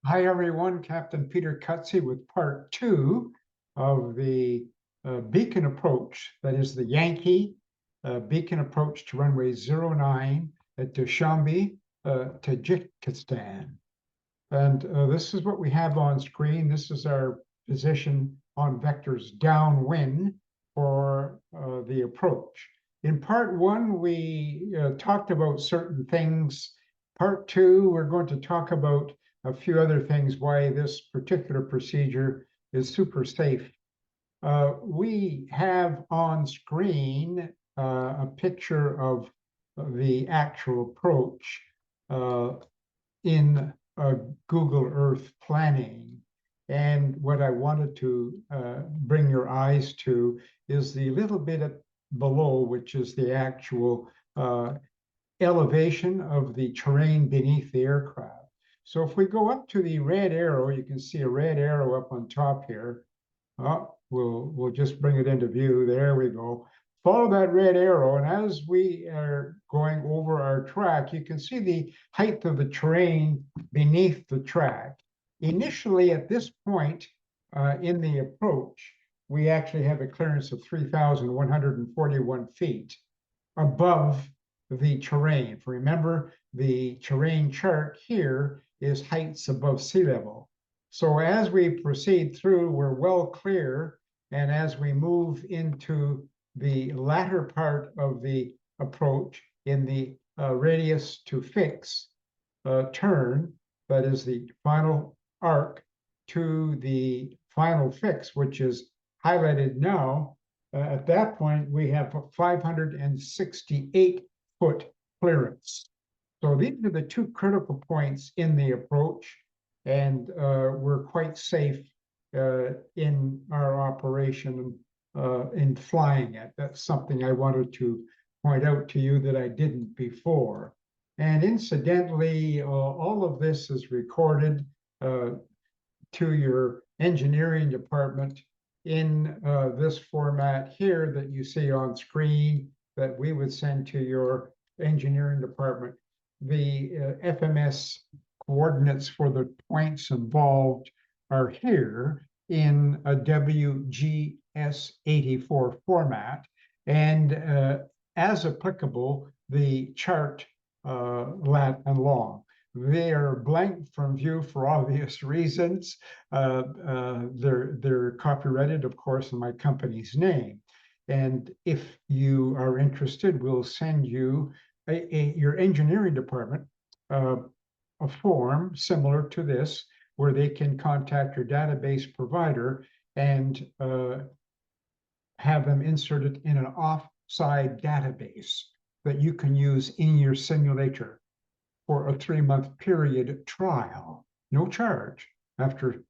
Hi everyone, Captain Peter Cutsey with part 2 of the beacon approach, that is the Yankee beacon approach to runway 09 at Dushanbe, Tajikistan. And this is what we have on screen. This is our position on vectors downwind for the approach. In part 1, we talked about certain things. Part 2, we're going to talk about a few other things, why this particular procedure is super safe. We have on screen a picture of the actual approach in Google Earth planning. And what I wanted to bring your eyes to is the little bit below, which is the actual elevation of the terrain beneath the aircraft. So if we go up to the red arrow, you can see a red arrow up on top here. We'll just bring it into view. There we go. Follow that red arrow, and as we are going over our track, you can see the height of the terrain beneath the track. Initially, at this point in the approach, we actually have a clearance of 3,141 feet above the terrain. Remember, the terrain chart here is heights above sea level. So as we proceed through, we're well clear, and as we move into the latter part of the approach in the radius to fix turn, that is the final arc to the final fix, which is highlighted now, at that point we have a 568-foot clearance. So these are the two critical points in the approach, and we're quite safe in our operation in flying it. That's something I wanted to point out to you that I didn't before. And incidentally, all of this is recorded to your engineering department in this format here that you see on screen that we would send to your engineering department. The FMS coordinates for the points involved are here in a WGS84 format, and as applicable, the chart lat and long. They are blank from view for obvious reasons. They're copyrighted, of course, in my company's name. And if you are interested, we'll send you your engineering department a form similar to this, where they can contact your database provider and have them inserted in an offside database that you can use in your simulator for a 3-month period trial, no charge, after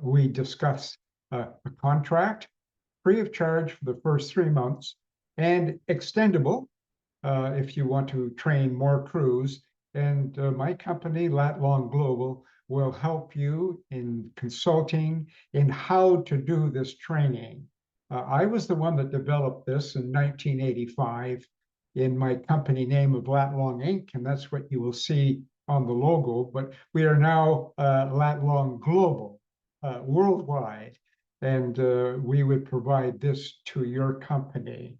we discuss a contract, free of charge for the first 3 months, and extendable if you want to train more crews. And my company, Lat Long Global, will help you in consulting in how to do this training. I was the one that developed this in 1985 in my company name of Lat Long Inc., and that's what you will see on the logo. But we are now Lat Long Global, worldwide, and we would provide this to your company.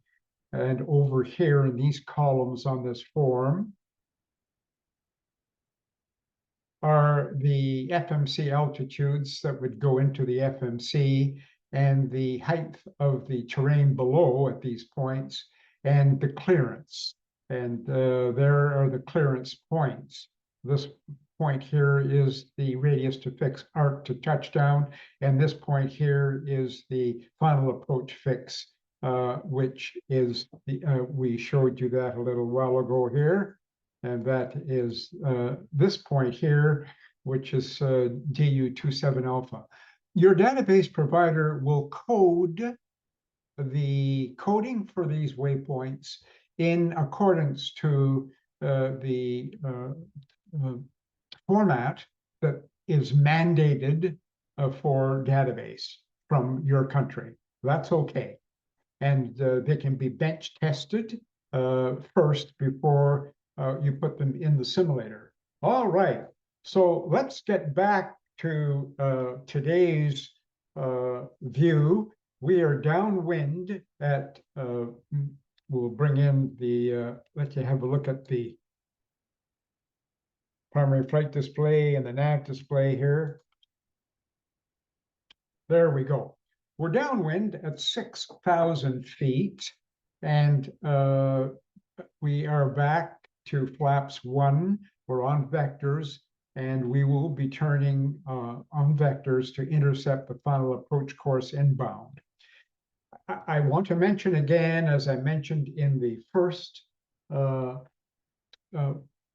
And over here in these columns on this form are the FMC altitudes that would go into the FMC, and the height of the terrain below at these points, and the clearance. And there are the clearance points. This point here is the radius to fix arc to touchdown, and this point here is the final approach fix, which is the, we showed you that a little while ago here. And that is this point here, which is DU27 alpha. Your database provider will code the coding for these waypoints in accordance to the format that is mandated for database from your country. That's okay. And they can be bench tested first before you put them in the simulator. All right, so let's get back to today's view. We are downwind at, we'll bring in the, let you have a look at the primary flight display and the nav display here. There we go. We're downwind at 6,000 feet, and we are back to flaps 1. We're on vectors, and we will be turning on vectors to intercept the final approach course inbound. I want to mention again, as I mentioned in the first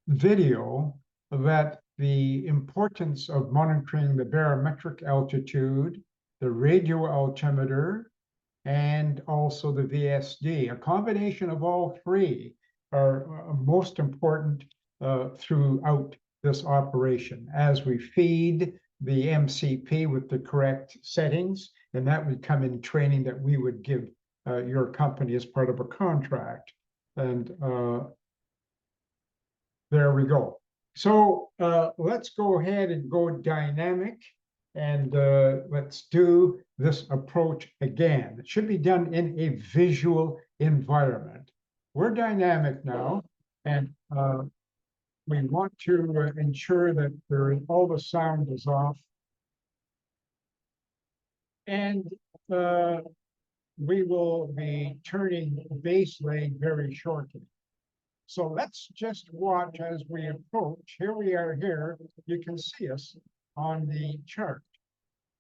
video, that the importance of monitoring the barometric altitude, the radio altimeter, and also the VSD. A combination of all three are most important throughout this operation as we feed the MCP with the correct settings, and that would come in training that we would give your company as part of a contract. And there we go. So let's go ahead and go dynamic, and let's do this approach again. It should be done in a visual environment. We're dynamic now, and we want to ensure that all the sound is off. And we will be turning base leg very shortly. So let's just watch as we approach. Here we are here. You can see us on the chart.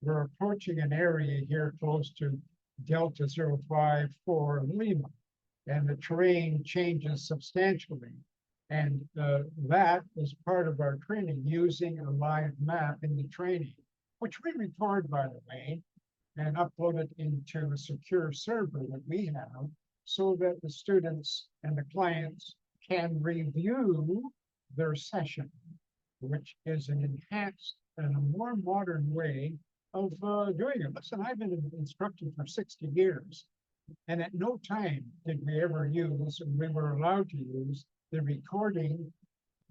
We're approaching an area here close to Delta 054 Lima, and the terrain changes substantially. And that is part of our training, using a live map in the training, which we record, by the way, and upload it into a secure server that we have, so that the students and the clients can review their session, which is an enhanced and a more modern way of doing it. Listen, I've been instructing for 60 years, and at no time did we ever use, and we were allowed to use, the recording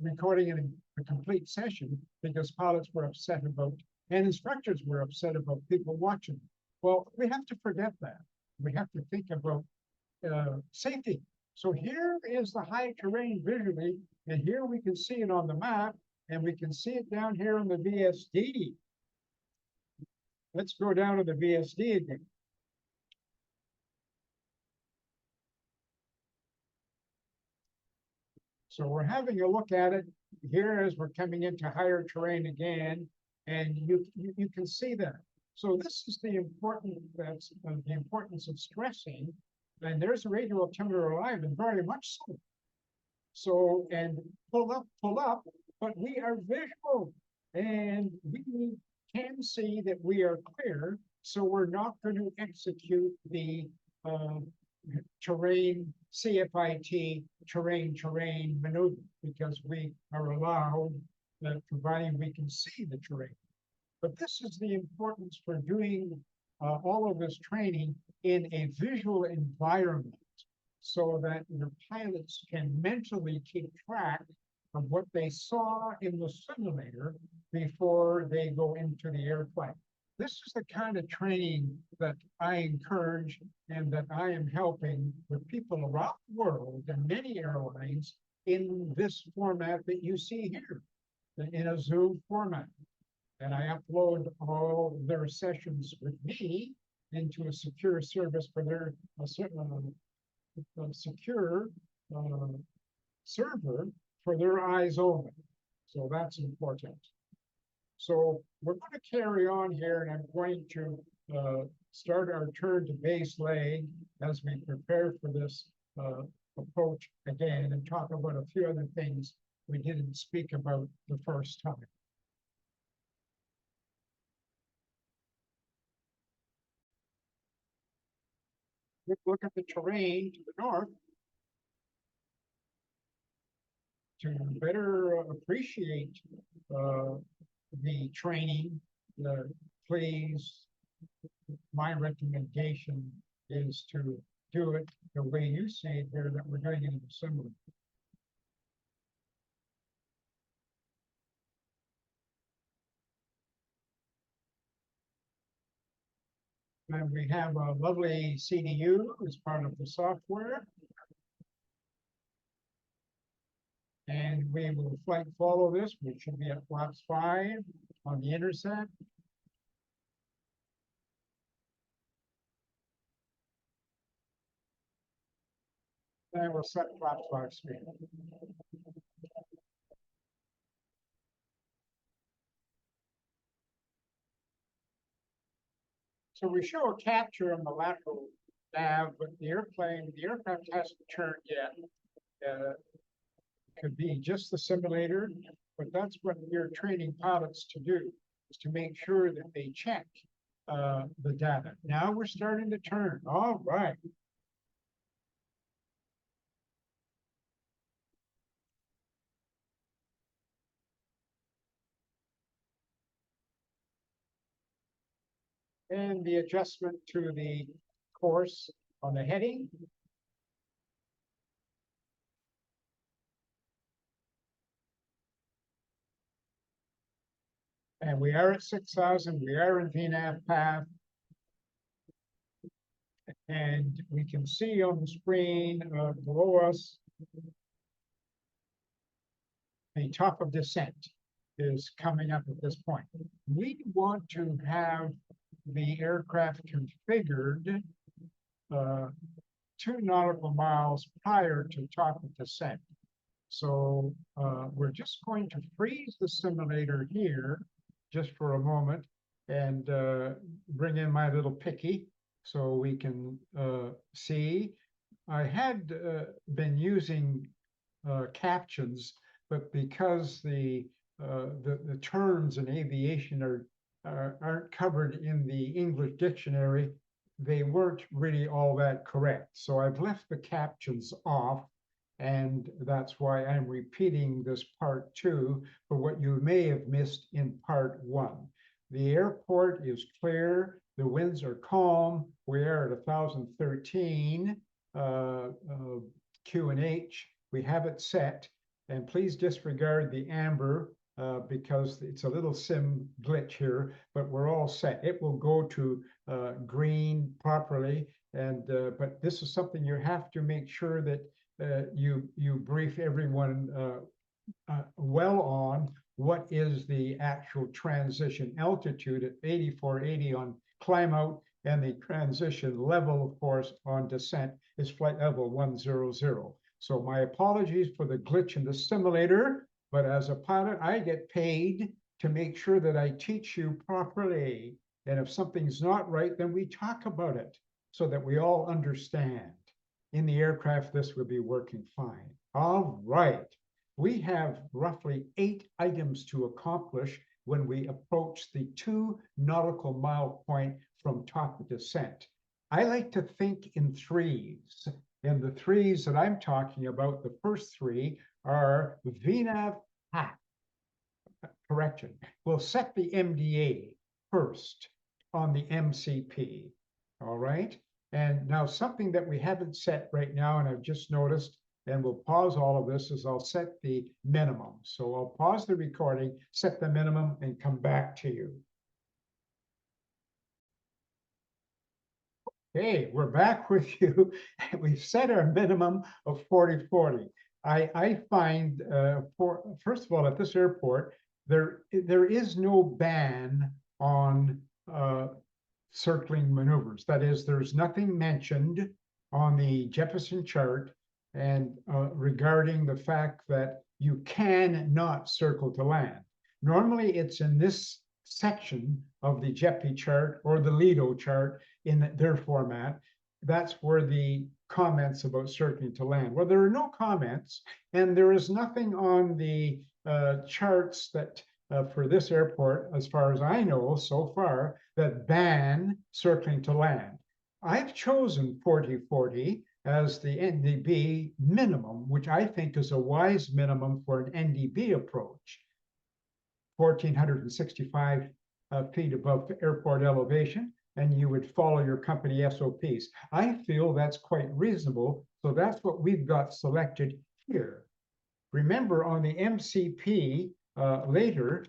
in a complete session, because pilots were upset about, and instructors were upset about people watching. Well, we have to forget that. We have to think about safety. So here is the high terrain visually, and here we can see it on the map, and we can see it down here on the VSD. Let's go down to the VSD again. So we're having a look at it here as we're coming into higher terrain again, and you can see that. So this is the importance of stressing, and there's a radio altimeter alive, and very much so. So, and pull up, but we are visual, and we can see that we are clear, so we're not going to execute the terrain, CFIT, terrain maneuver, because we are allowed, providing we can see the terrain. But this is the importance for doing all of this training in a visual environment, so that your pilots can mentally keep track of what they saw in the simulator before they go into the airplane. This is the kind of training that I encourage and that I am helping with people around the world and many airlines in this format that you see here, in a Zoom format. And I upload all their sessions with me into a secure service for their secure server for their eyes only. So that's important. So we're going to carry on here, and I'm going to start our turn to base leg as we prepare for this approach again, and talk about a few other things we didn't speak about the first time. Let's look at the terrain to the north to better appreciate the training. Please, my recommendation is to do it the way you see it here, that we're doing it in the simulator. And we have a lovely CDU as part of the software. And we will flight follow this, which should be at flaps 5 on the intercept. And we'll set flaps 5 speed. So we show a capture on the lateral nav, but the aircraft hasn't turned yet. Could be just the simulator, but that's what we're training pilots to do, is to make sure that they check the data. Now we're starting to turn. All right. And the adjustment to the course on the heading. And we are at 6,000. We are in VNAV path. And we can see on the screen below us, the top of descent is coming up at this point. We want to have the aircraft configured 2 nautical miles prior to top of descent. So we're just going to freeze the simulator here just for a moment and bring in my little picky so we can see. I had been using captions, but because the terms in aviation aren't covered in the English dictionary, they weren't really all that correct. So I've left the captions off, and that's why I'm repeating this part 2 for what you may have missed in part 1. The airport is clear. The winds are calm. We are at 1,013 QNH. We have it set. And please disregard the amber because it's a little sim glitch here, but we're all set. It will go to green properly. And but this is something you have to make sure that you brief everyone well on what is the actual transition altitude at 8480 on climb out, and the transition level, of course, on descent is flight level 100. So my apologies for the glitch in the simulator, but as a pilot, I get paid to make sure that I teach you properly. And if something's not right, then we talk about it so that we all understand. In the aircraft, this will be working fine. All right. We have roughly 8 items to accomplish when we approach the 2 nautical mile point from top of descent. I like to think in threes. And the threes that I'm talking about, the first 3 are VNAV hat. Correction. We'll set the MDA first on the MCP. All right. And now something that we haven't set right now, and I've just noticed, and we'll pause all of this, is I'll set the minimum. So I'll pause the recording, set the minimum, and come back to you. Hey, we're back with you. We've set our minimum of 40-40. I find, first of all, at this airport, there is no ban on circling maneuvers. That is, there's nothing mentioned on the Jefferson chart and regarding the fact that you cannot circle to land. Normally, it's in this section of the JEPI chart or the Lido chart in their format. That's where the comments about circling to land. Well, there are no comments, and there is nothing on the charts that for this airport, as far as I know so far, that ban circling to land. I've chosen 40-40 as the NDB minimum, which I think is a wise minimum for an NDB approach. 1,465 feet above airport elevation, and you would follow your company SOPs. I feel that's quite reasonable, so that's what we've got selected here. Remember, on the MCP later,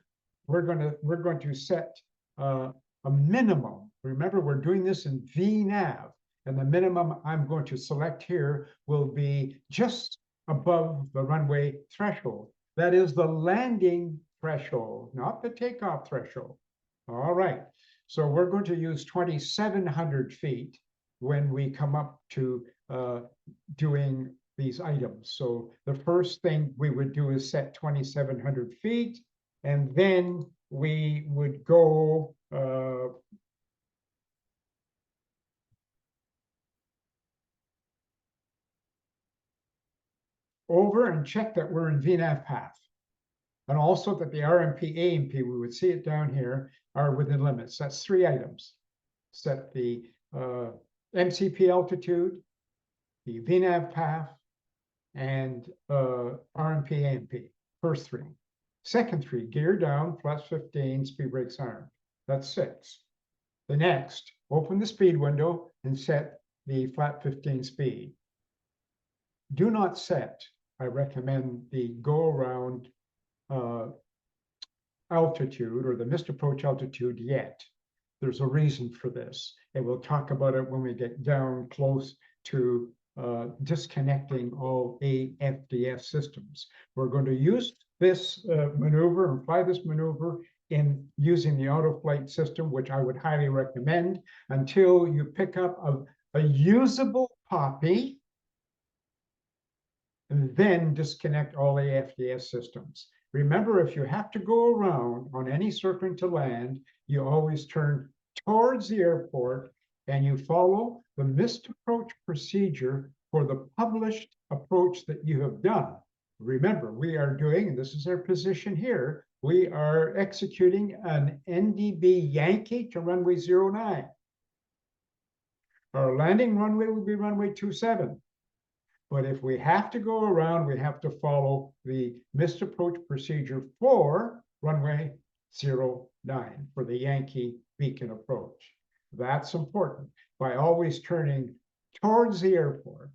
we're going to set a minimum Remember, we're doing this in VNAV, and the minimum I'm going to select here will be just above the runway threshold. That is the landing threshold, not the takeoff threshold. All right, so we're going to use 2,700 feet when we come up to doing these items. So the first thing we would do is set 2,700 feet, and then we would go over and check that we're in VNAV path. And also that the RMP, AMP, we would see it down here, are within limits. That's 3 items. Set the MCP altitude, the VNAV path, and RMP, AMP. First 3. Second 3, gear down, plus 15, speed brakes armed. That's 6. The next, open the speed window and set the flat 15 speed. Do not set, I recommend, the go around altitude or the missed approach altitude yet. There's a reason for this, and we'll talk about it when we get down close to disconnecting all AFDS systems. We're going to use this maneuver and fly this maneuver in using the auto flight system, which I would highly recommend, until you pick up a usable copy and then disconnect all AFDS systems. Remember, if you have to go around on any circling to land, you always turn towards the airport and you follow the missed approach procedure for the published approach that you have done. Remember, we are doing, and this is our position here, we are executing an NDB Yankee to runway 09. Our landing runway will be runway 27. But if we have to go around, we have to follow the missed approach procedure for runway 09 for the Yankee beacon approach. That's important by always turning towards the airport.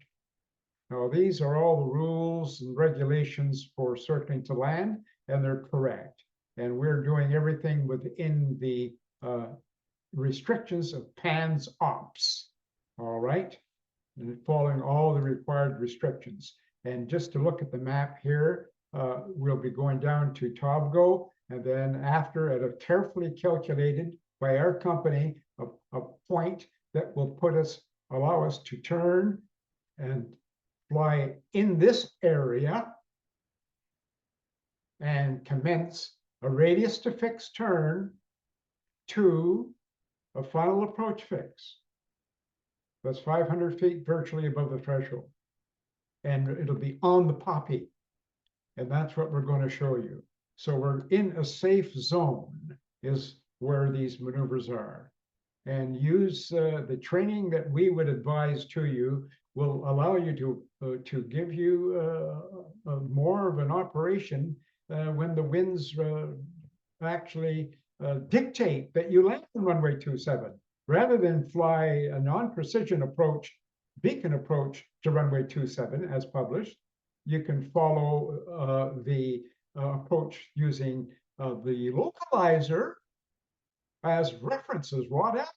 Now, these are all the rules and regulations for circling to land, and they're correct. And we're doing everything within the restrictions of PANS ops. All right. And following all the required restrictions. And just to look at the map here, we'll be going down to Tobgo, and then after, at a carefully calculated by our company, a point that will allow us to turn and fly in this area and commence a radius to fix turn to a final approach fix. That's 500 feet virtually above the threshold. And it'll be on the poppy. And that's what we're going to show you. So we're in a safe zone is where these maneuvers are. And use the training that we would advise to you will allow you to give you more of an operation when the winds actually dictate that you land on runway 27. Rather than fly a non-precision approach, beacon approach to runway 27 as published, you can follow the approach using the localizer as references, whatever,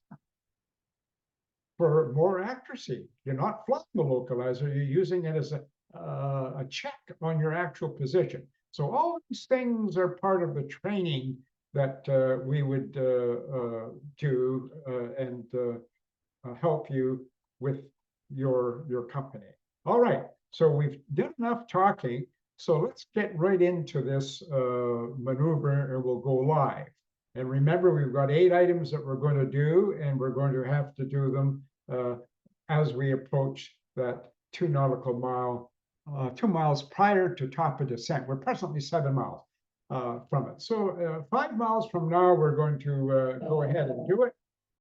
for more accuracy. You're not flying the localizer, you're using it as a check on your actual position. So all these things are part of the training that we would do and help you with your company. All right, so we've done enough talking. So let's get right into this maneuver and we'll go live. And remember, we've got 8 items that we're going to do, and we're going to have to do them as we approach that 2 nautical mile, 2 miles prior to top of descent. We're presently 7 miles. From it. So 5 miles from now, we're going to go ahead and do it.